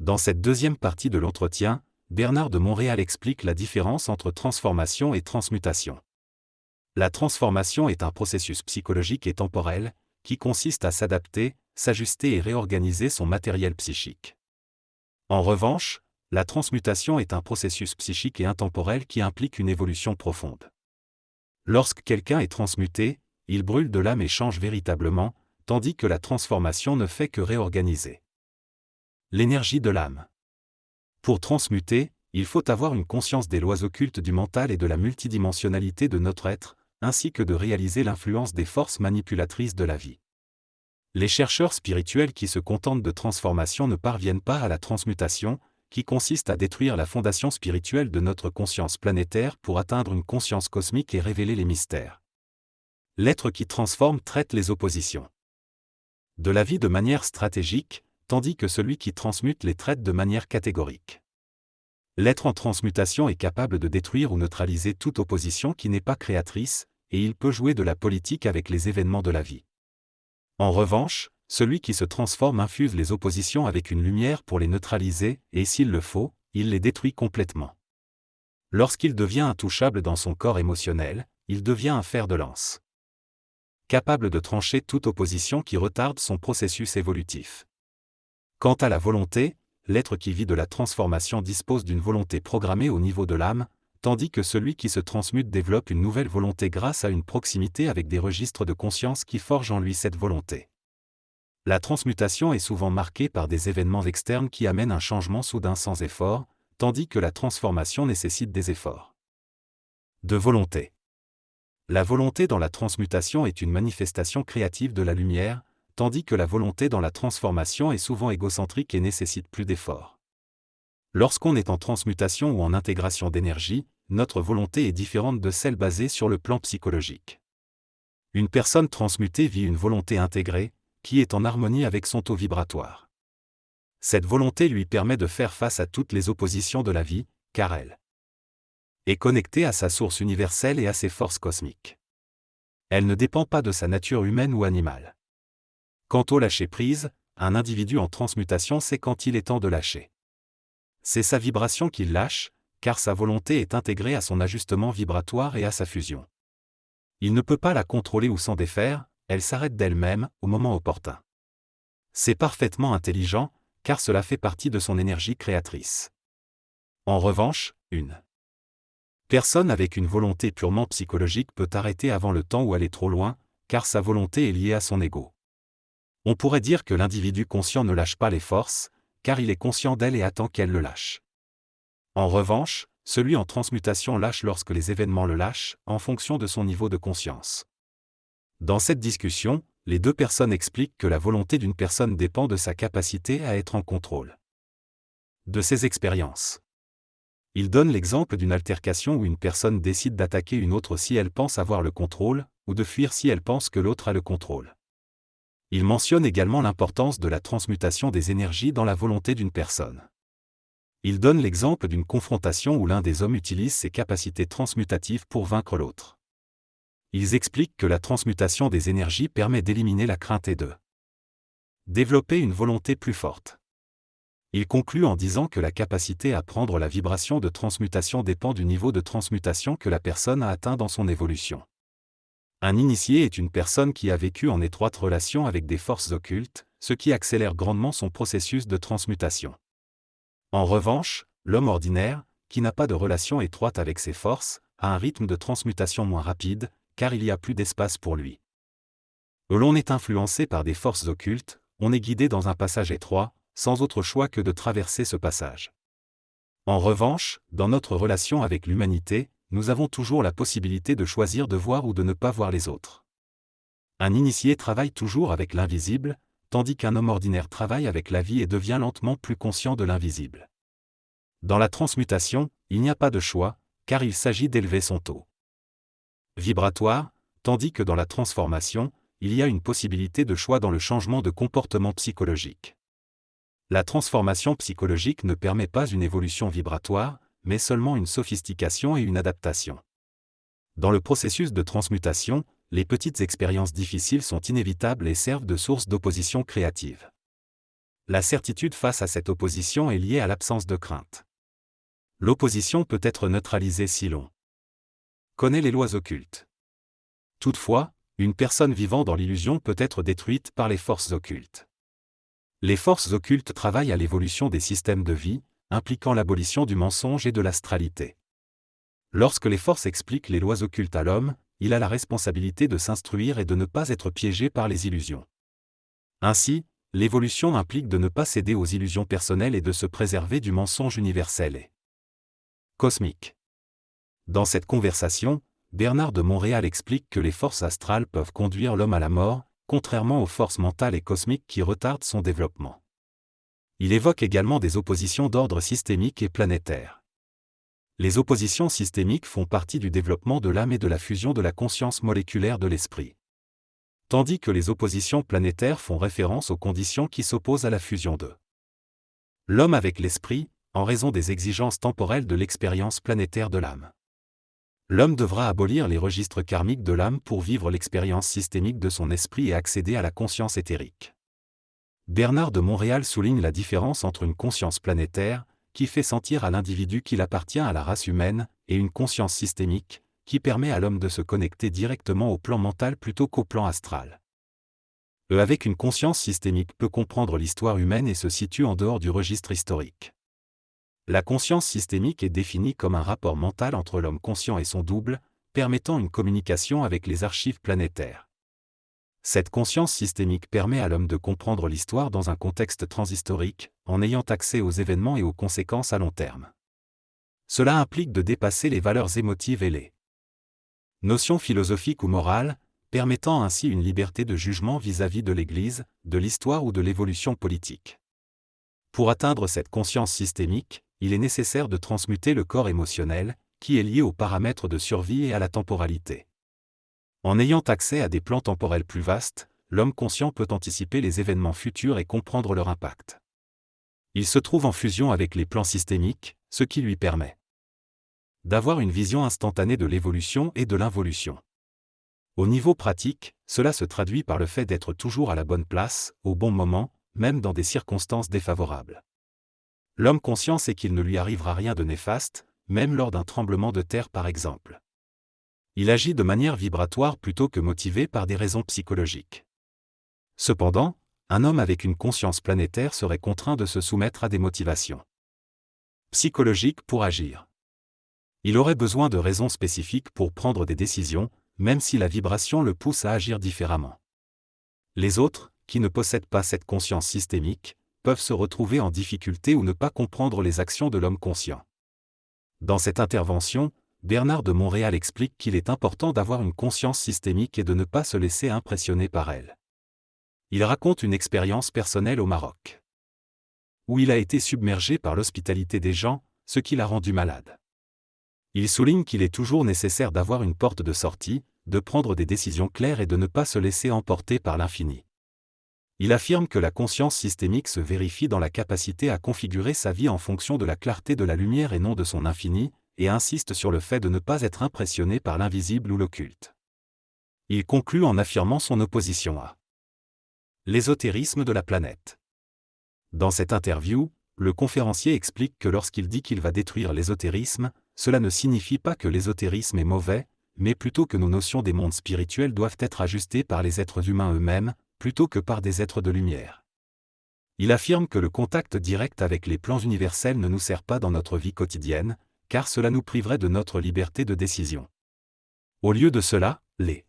Dans cette deuxième partie de l'entretien, Bernard de Montréal explique la différence entre transformation et transmutation. La transformation est un processus psychologique et temporel, qui consiste à s'adapter, s'ajuster et réorganiser son matériel psychique. En revanche, la transmutation est un processus psychique et intemporel qui implique une évolution profonde. Lorsque quelqu'un est transmuté, il brûle de l'âme et change véritablement, tandis que la transformation ne fait que réorganiser. L'énergie de l'âme. Pour transmuter, il faut avoir une conscience des lois occultes du mental et de la multidimensionnalité de notre être, ainsi que de réaliser l'influence des forces manipulatrices de la vie. Les chercheurs spirituels qui se contentent de transformation ne parviennent pas à la transmutation, qui consiste à détruire la fondation spirituelle de notre conscience planétaire pour atteindre une conscience cosmique et révéler les mystères. L'être qui transforme traite les oppositions de la vie de manière stratégique, tandis que celui qui transmute les traite de manière catégorique. L'être en transmutation est capable de détruire ou neutraliser toute opposition qui n'est pas créatrice, et il peut jouer de la politique avec les événements de la vie. En revanche, celui qui se transforme infuse les oppositions avec une lumière pour les neutraliser, et s'il le faut, il les détruit complètement. Lorsqu'il devient intouchable dans son corps émotionnel, il devient un fer de lance, capable de trancher toute opposition qui retarde son processus évolutif. Quant à la volonté, l'être qui vit de la transformation dispose d'une volonté programmée au niveau de l'âme, tandis que celui qui se transmute développe une nouvelle volonté grâce à une proximité avec des registres de conscience qui forgent en lui cette volonté. La transmutation est souvent marquée par des événements externes qui amènent un changement soudain sans effort, tandis que la transformation nécessite des efforts de volonté. La volonté dans la transmutation est une manifestation créative de la lumière, tandis que la volonté dans la transformation est souvent égocentrique et nécessite plus d'efforts. Lorsqu'on est en transmutation ou en intégration d'énergie, notre volonté est différente de celle basée sur le plan psychologique. Une personne transmutée vit une volonté intégrée, qui est en harmonie avec son taux vibratoire. Cette volonté lui permet de faire face à toutes les oppositions de la vie, car elle est connectée à sa source universelle et à ses forces cosmiques. Elle ne dépend pas de sa nature humaine ou animale. Quant au lâcher-prise, un individu en transmutation sait quand il est temps de lâcher. C'est sa vibration qu'il lâche, car sa volonté est intégrée à son ajustement vibratoire et à sa fusion. Il ne peut pas la contrôler ou s'en défaire, elle s'arrête d'elle-même, au moment opportun. C'est parfaitement intelligent, car cela fait partie de son énergie créatrice. En revanche, une personne avec une volonté purement psychologique peut arrêter avant le temps ou aller trop loin, car sa volonté est liée à son ego. On pourrait dire que l'individu conscient ne lâche pas les forces, car il est conscient d'elles et attend qu'elles le lâchent. En revanche, celui en transmutation lâche lorsque les événements le lâchent, en fonction de son niveau de conscience. Dans cette discussion, les deux personnes expliquent que la volonté d'une personne dépend de sa capacité à être en contrôle de ses expériences. Ils donnent l'exemple d'une altercation où une personne décide d'attaquer une autre si elle pense avoir le contrôle, ou de fuir si elle pense que l'autre a le contrôle. Il mentionne également l'importance de la transmutation des énergies dans la volonté d'une personne. Il donne l'exemple d'une confrontation où l'un des hommes utilise ses capacités transmutatives pour vaincre l'autre. Ils expliquent que la transmutation des énergies permet d'éliminer la crainte et de développer une volonté plus forte. Il conclut en disant que la capacité à prendre la vibration de transmutation dépend du niveau de transmutation que la personne a atteint dans son évolution. Un initié est une personne qui a vécu en étroite relation avec des forces occultes, ce qui accélère grandement son processus de transmutation. En revanche, l'homme ordinaire, qui n'a pas de relation étroite avec ces forces, a un rythme de transmutation moins rapide, car il y a plus d'espace pour lui. L'on est influencé par des forces occultes, on est guidé dans un passage étroit, sans autre choix que de traverser ce passage. En revanche, dans notre relation avec l'humanité, nous avons toujours la possibilité de choisir de voir ou de ne pas voir les autres. Un initié travaille toujours avec l'invisible, tandis qu'un homme ordinaire travaille avec la vie et devient lentement plus conscient de l'invisible. Dans la transmutation, il n'y a pas de choix, car il s'agit d'élever son taux vibratoire, tandis que dans la transformation, il y a une possibilité de choix dans le changement de comportement psychologique. La transformation psychologique ne permet pas une évolution vibratoire, mais seulement une sophistication et une adaptation. Dans le processus de transmutation, les petites expériences difficiles sont inévitables et servent de source d'opposition créative. La certitude face à cette opposition est liée à l'absence de crainte. L'opposition peut être neutralisée si l'on connaît les lois occultes. Toutefois, une personne vivant dans l'illusion peut être détruite par les forces occultes. Les forces occultes travaillent à l'évolution des systèmes de vie, impliquant l'abolition du mensonge et de l'astralité. Lorsque les forces expliquent les lois occultes à l'homme, il a la responsabilité de s'instruire et de ne pas être piégé par les illusions. Ainsi, l'évolution implique de ne pas céder aux illusions personnelles et de se préserver du mensonge universel et cosmique. Dans cette conversation, Bernard de Montréal explique que les forces astrales peuvent conduire l'homme à la mort, contrairement aux forces mentales et cosmiques qui retardent son développement. Il évoque également des oppositions d'ordre systémique et planétaire. Les oppositions systémiques font partie du développement de l'âme et de la fusion de la conscience moléculaire de l'esprit. Tandis que les oppositions planétaires font référence aux conditions qui s'opposent à la fusion de l'homme avec l'esprit, en raison des exigences temporelles de l'expérience planétaire de l'âme. L'homme devra abolir les registres karmiques de l'âme pour vivre l'expérience systémique de son esprit et accéder à la conscience éthérique. Bernard de Montréal souligne la différence entre une conscience planétaire, qui fait sentir à l'individu qu'il appartient à la race humaine, et une conscience systémique, qui permet à l'homme de se connecter directement au plan mental plutôt qu'au plan astral. Avec une conscience systémique peut comprendre l'histoire humaine et se situe en dehors du registre historique. La conscience systémique est définie comme un rapport mental entre l'homme conscient et son double, permettant une communication avec les archives planétaires. Cette conscience systémique permet à l'homme de comprendre l'histoire dans un contexte transhistorique, en ayant accès aux événements et aux conséquences à long terme. Cela implique de dépasser les valeurs émotives et les notions philosophiques ou morales, permettant ainsi une liberté de jugement vis-à-vis de l'Église, de l'histoire ou de l'évolution politique. Pour atteindre cette conscience systémique, il est nécessaire de transmuter le corps émotionnel, qui est lié aux paramètres de survie et à la temporalité. En ayant accès à des plans temporels plus vastes, l'homme conscient peut anticiper les événements futurs et comprendre leur impact. Il se trouve en fusion avec les plans systémiques, ce qui lui permet d'avoir une vision instantanée de l'évolution et de l'involution. Au niveau pratique, cela se traduit par le fait d'être toujours à la bonne place, au bon moment, même dans des circonstances défavorables. L'homme conscient sait qu'il ne lui arrivera rien de néfaste, même lors d'un tremblement de terre par exemple. Il agit de manière vibratoire plutôt que motivé par des raisons psychologiques. Cependant, un homme avec une conscience planétaire serait contraint de se soumettre à des motivations psychologiques pour agir. Il aurait besoin de raisons spécifiques pour prendre des décisions, même si la vibration le pousse à agir différemment. Les autres, qui ne possèdent pas cette conscience systémique, peuvent se retrouver en difficulté ou ne pas comprendre les actions de l'homme conscient. Dans cette intervention, Bernard de Montréal explique qu'il est important d'avoir une conscience systémique et de ne pas se laisser impressionner par elle. Il raconte une expérience personnelle au Maroc, où il a été submergé par l'hospitalité des gens, ce qui l'a rendu malade. Il souligne qu'il est toujours nécessaire d'avoir une porte de sortie, de prendre des décisions claires et de ne pas se laisser emporter par l'infini. Il affirme que la conscience systémique se vérifie dans la capacité à configurer sa vie en fonction de la clarté de la lumière et non de son infini, et insiste sur le fait de ne pas être impressionné par l'invisible ou l'occulte. Il conclut en affirmant son opposition à l'ésotérisme de la planète. Dans cette interview, le conférencier explique que lorsqu'il dit qu'il va détruire l'ésotérisme, cela ne signifie pas que l'ésotérisme est mauvais, mais plutôt que nos notions des mondes spirituels doivent être ajustées par les êtres humains eux-mêmes, plutôt que par des êtres de lumière. Il affirme que le contact direct avec les plans universels ne nous sert pas dans notre vie quotidienne, car cela nous priverait de notre liberté de décision. Au lieu de cela, les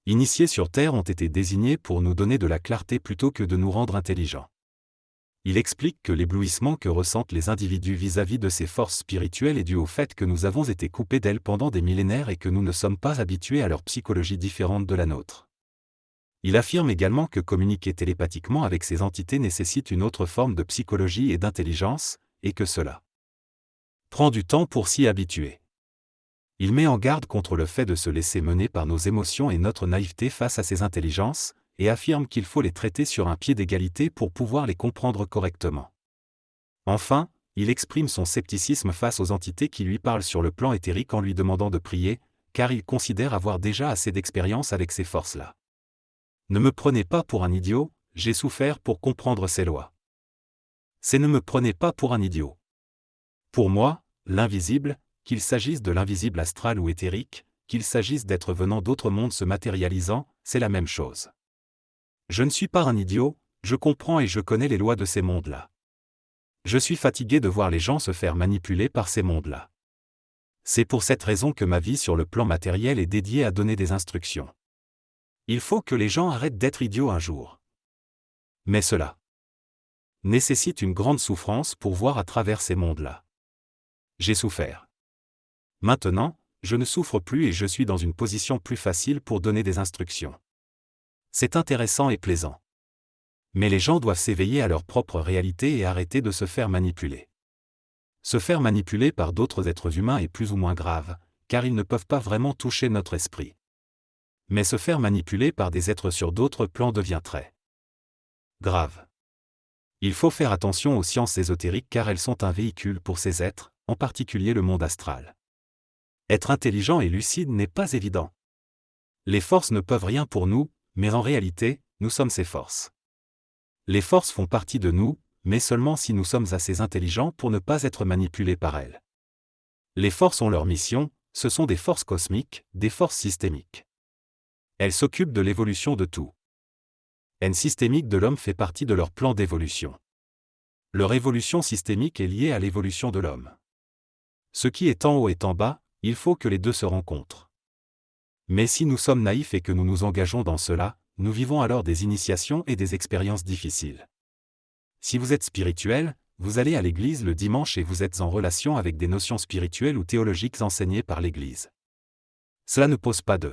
initiés sur Terre ont été désignés pour nous donner de la clarté plutôt que de nous rendre intelligents. Il explique que l'éblouissement que ressentent les individus vis-à-vis de ces forces spirituelles est dû au fait que nous avons été coupés d'elles pendant des millénaires et que nous ne sommes pas habitués à leur psychologie différente de la nôtre. Il affirme également que communiquer télépathiquement avec ces entités nécessite une autre forme de psychologie et d'intelligence, et que cela prend du temps pour s'y habituer. Il met en garde contre le fait de se laisser mener par nos émotions et notre naïveté face à ces intelligences, et affirme qu'il faut les traiter sur un pied d'égalité pour pouvoir les comprendre correctement. Enfin, il exprime son scepticisme face aux entités qui lui parlent sur le plan éthérique en lui demandant de prier, car il considère avoir déjà assez d'expérience avec ces forces-là. Ne me prenez pas pour un idiot, j'ai souffert pour comprendre ces lois. C'est ne me prenez pas pour un idiot. Pour moi, l'invisible, qu'il s'agisse de l'invisible astral ou éthérique, qu'il s'agisse d'êtres venant d'autres mondes se matérialisant, c'est la même chose. Je ne suis pas un idiot, je comprends et je connais les lois de ces mondes-là. Je suis fatigué de voir les gens se faire manipuler par ces mondes-là. C'est pour cette raison que ma vie sur le plan matériel est dédiée à donner des instructions. Il faut que les gens arrêtent d'être idiots un jour. Mais cela nécessite une grande souffrance pour voir à travers ces mondes-là. J'ai souffert. Maintenant, je ne souffre plus et je suis dans une position plus facile pour donner des instructions. C'est intéressant et plaisant. Mais les gens doivent s'éveiller à leur propre réalité et arrêter de se faire manipuler. Se faire manipuler par d'autres êtres humains est plus ou moins grave, car ils ne peuvent pas vraiment toucher notre esprit. Mais se faire manipuler par des êtres sur d'autres plans devient très grave. Il faut faire attention aux sciences ésotériques car elles sont un véhicule pour ces êtres, en particulier le monde astral. Être intelligent et lucide n'est pas évident. Les forces ne peuvent rien pour nous, mais en réalité, nous sommes ces forces. Les forces font partie de nous, mais seulement si nous sommes assez intelligents pour ne pas être manipulés par elles. Les forces ont leur mission, ce sont des forces cosmiques, des forces systémiques. Elles s'occupent de l'évolution de tout. N systémique de l'homme fait partie de leur plan d'évolution. Leur évolution systémique est liée à l'évolution de l'homme. Ce qui est en haut est en bas, il faut que les deux se rencontrent. Mais si nous sommes naïfs et que nous nous engageons dans cela, nous vivons alors des initiations et des expériences difficiles. Si vous êtes spirituel, vous allez à l'église le dimanche et vous êtes en relation avec des notions spirituelles ou théologiques enseignées par l'église. Cela ne pose pas de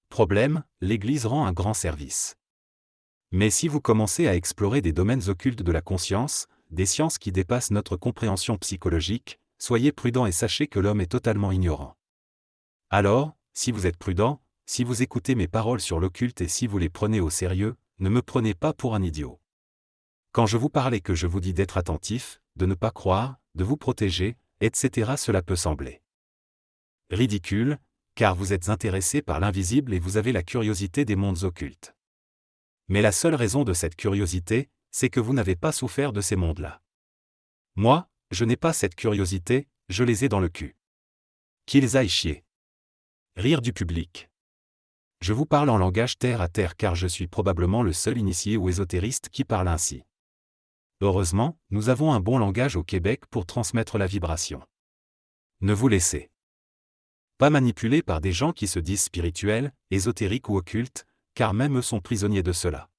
problème, l'église rend un grand service. Mais si vous commencez à explorer des domaines occultes de la conscience, des sciences qui dépassent notre compréhension psychologique, soyez prudent et sachez que l'homme est totalement ignorant. Alors, si vous êtes prudent, si vous écoutez mes paroles sur l'occulte et si vous les prenez au sérieux, ne me prenez pas pour un idiot. Quand je vous parle et que je vous dis d'être attentif, de ne pas croire, de vous protéger, etc. cela peut sembler ridicule, car vous êtes intéressé par l'invisible et vous avez la curiosité des mondes occultes. Mais la seule raison de cette curiosité, c'est que vous n'avez pas souffert de ces mondes-là. Moi, je n'ai pas cette curiosité, je les ai dans le cul. Qu'ils aillent chier. Rire du public. Je vous parle en langage terre à terre car je suis probablement le seul initié ou ésotériste qui parle ainsi. Heureusement, nous avons un bon langage au Québec pour transmettre la vibration. Ne vous laissez pas manipuler par des gens qui se disent spirituels, ésotériques ou occultes, car même eux sont prisonniers de cela.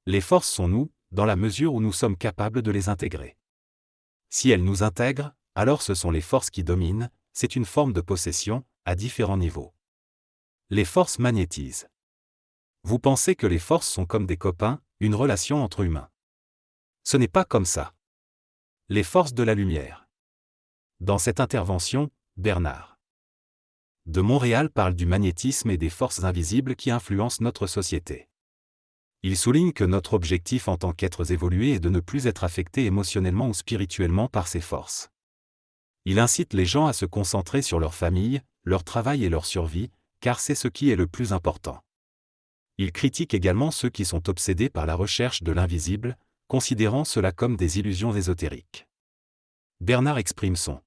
Les forces sont nous, dans la mesure où nous sommes capables de les intégrer. Si elles nous intègrent, alors ce sont les forces qui dominent, c'est une forme de possession, à différents niveaux. Les forces magnétisent. Vous pensez que les forces sont comme des copains, une relation entre humains. Ce n'est pas comme ça. Les forces de la lumière. Dans cette intervention, Bernard de Montréal parle du magnétisme et des forces invisibles qui influencent notre société. Il souligne que notre objectif en tant qu'êtres évolués est de ne plus être affectés émotionnellement ou spirituellement par ces forces. Il incite les gens à se concentrer sur leur famille, leur travail et leur survie, car c'est ce qui est le plus important. Il critique également ceux qui sont obsédés par la recherche de l'invisible, considérant cela comme des illusions ésotériques. Bernard exprime son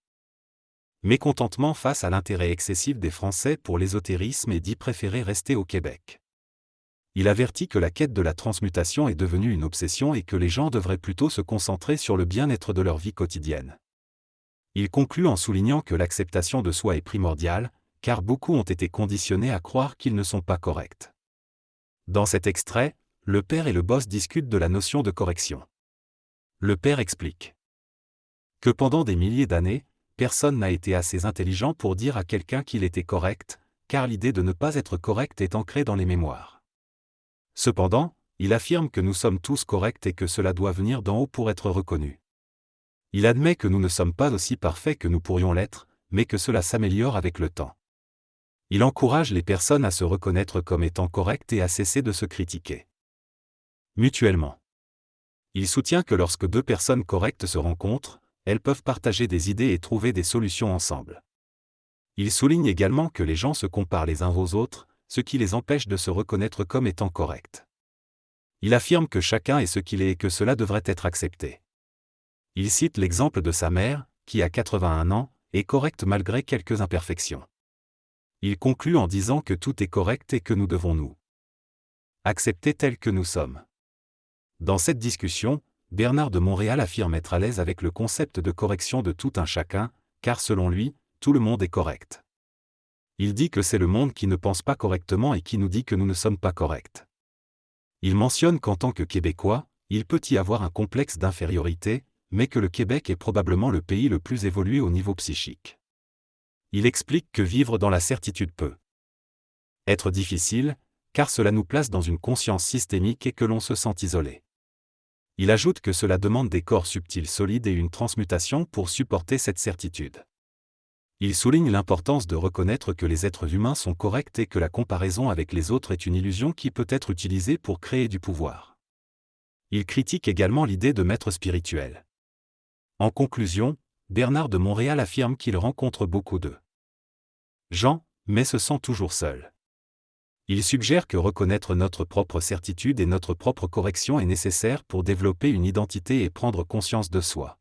mécontentement face à l'intérêt excessif des Français pour l'ésotérisme et dit préférer rester au Québec. Il avertit que la quête de la transmutation est devenue une obsession et que les gens devraient plutôt se concentrer sur le bien-être de leur vie quotidienne. Il conclut en soulignant que l'acceptation de soi est primordiale, car beaucoup ont été conditionnés à croire qu'ils ne sont pas corrects. Dans cet extrait, le père et le boss discutent de la notion de correction. Le père explique que pendant des milliers d'années, personne n'a été assez intelligent pour dire à quelqu'un qu'il était correct, car l'idée de ne pas être correct est ancrée dans les mémoires. Cependant, il affirme que nous sommes tous corrects et que cela doit venir d'en haut pour être reconnu. Il admet que nous ne sommes pas aussi parfaits que nous pourrions l'être, mais que cela s'améliore avec le temps. Il encourage les personnes à se reconnaître comme étant correctes et à cesser de se critiquer mutuellement. Il soutient que lorsque deux personnes correctes se rencontrent, elles peuvent partager des idées et trouver des solutions ensemble. Il souligne également que les gens se comparent les uns aux autres, ce qui les empêche de se reconnaître comme étant corrects. Il affirme que chacun est ce qu'il est et que cela devrait être accepté. Il cite l'exemple de sa mère, qui a 81 ans, est correcte malgré quelques imperfections. Il conclut en disant que tout est correct et que nous devons nous accepter tels que nous sommes. Dans cette discussion, Bernard de Montréal affirme être à l'aise avec le concept de correction de tout un chacun, car selon lui, tout le monde est correct. Il dit que c'est le monde qui ne pense pas correctement et qui nous dit que nous ne sommes pas corrects. Il mentionne qu'en tant que Québécois, il peut y avoir un complexe d'infériorité, mais que le Québec est probablement le pays le plus évolué au niveau psychique. Il explique que vivre dans la certitude peut être difficile, car cela nous place dans une conscience systémique et que l'on se sent isolé. Il ajoute que cela demande des corps subtils solides et une transmutation pour supporter cette certitude. Il souligne l'importance de reconnaître que les êtres humains sont corrects et que la comparaison avec les autres est une illusion qui peut être utilisée pour créer du pouvoir. Il critique également l'idée de maître spirituel. En conclusion, Bernard de Montréal affirme qu'il rencontre beaucoup de gens, mais se sent toujours seul. Il suggère que reconnaître notre propre certitude et notre propre correction est nécessaire pour développer une identité et prendre conscience de soi.